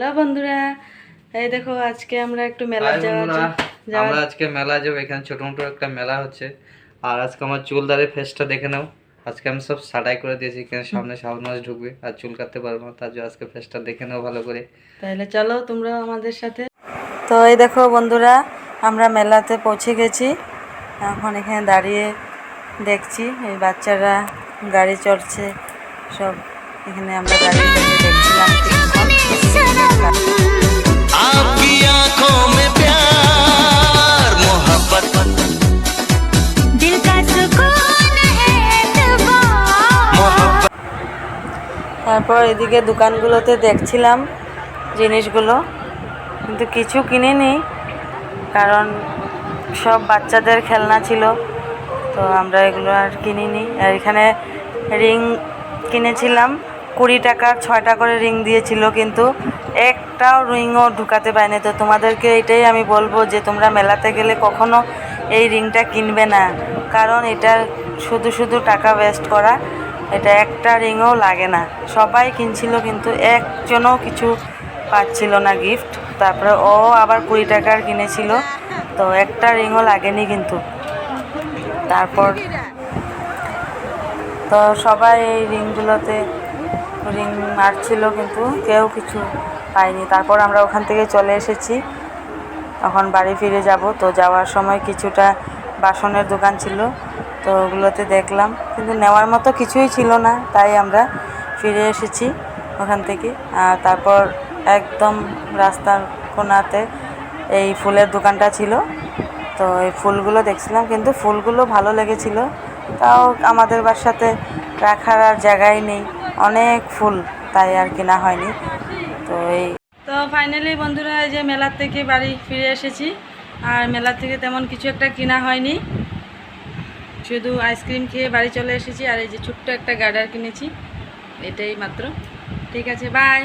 Hello বন্ধুরা, এই দেখো আজকে আমরা একটু মেলা আমরা আজকে মেলা যাব। এখানে ছোট মোটো একটা মেলা হচ্ছে। আর আজকে আমার চুলদারের ফেসটা দেখে নাও। আজকে আমি সব সাটাই করে দিয়েছি, এখানে সামনে শ্রাবণ মাস ঢুকবে আর চুল কাটতে পারবো না, তার জন্য আজকে ফেসটা দেখে নাও ভালো করে। তাহলে চলো তোমরা আমাদের সাথে। তো এই দেখো বন্ধুরা, আমরা মেলাতে পৌঁছে গেছি। এখন এখানে দাঁড়িয়ে দেখছি এই বাচ্চারা গাড়ি চড়ছে সব। এখানে আমরা গাড়ি থেকে দেখছিলাম তারপর এদিকে দোকানগুলোতে দেখছিলাম জিনিসগুলো, কিন্তু কিছু কিনিনি কারণ সব বাচ্চাদের খেলনা ছিল, তো আমরা এগুলো আর কিনিনি। আর এখানে রিং কিনেছিলাম 20 টাকার 6টা করে রিং দিয়েছিল, কিন্তু একটাও রিংও ঢুকাতে পারিনি। তো তোমাদেরকে এটাই আমি বলবো যে তোমরা মেলাতে গেলে কখনো এই রিংটা কিনবে না, কারণ এটা শুধু শুধু টাকা ওয়েস্ট করা। এটা একটা রিংও লাগে না। সবাই কিনছিল কিন্তু একজনও কিছু পাচ্ছিল না গিফট। তারপরে ও আবার 20 টাকার কিনেছিল, তো একটা রিংও লাগেনি কিন্তু। তারপর তো সবাই এই রিংগুলোতে রিং মারছিল, কিন্তু কেউ কিছু পায়নি। তারপর আমরা ওখান থেকে চলে এসেছি, এখন বাড়ি ফিরে যাব। তো যাওয়ার সময় কিছুটা বাসনের দোকান ছিল, তো ওগুলোতে দেখলাম, কিন্তু নেওয়ার মতো কিছুই ছিল না, তাই আমরা ফিরে এসেছি ওখান থেকে। আর তারপর একদম রাস্তার কোণাতে এই ফুলের দোকানটা ছিল, তো এই ফুলগুলো দেখছিলাম, কিন্তু ফুলগুলো ভালো লেগেছিল, তাও আমাদের বাসাতে রাখার আর জায়গায় নেই, অনেক ফুল, তাই আর কেনা হয়নি। তো ফাইনালি বন্ধুরা, এই যে মেলার থেকে বাড়ি ফিরে এসেছি। আর মেলার থেকে তেমন কিছু একটা কেনা হয়নি, শুধু আইসক্রিম খেয়ে বাড়ি চলে এসেছি। আর এই যে ছোট্ট একটা গার্ডার কিনেছি, এটাই মাত্র। ঠিক আছে, বাই।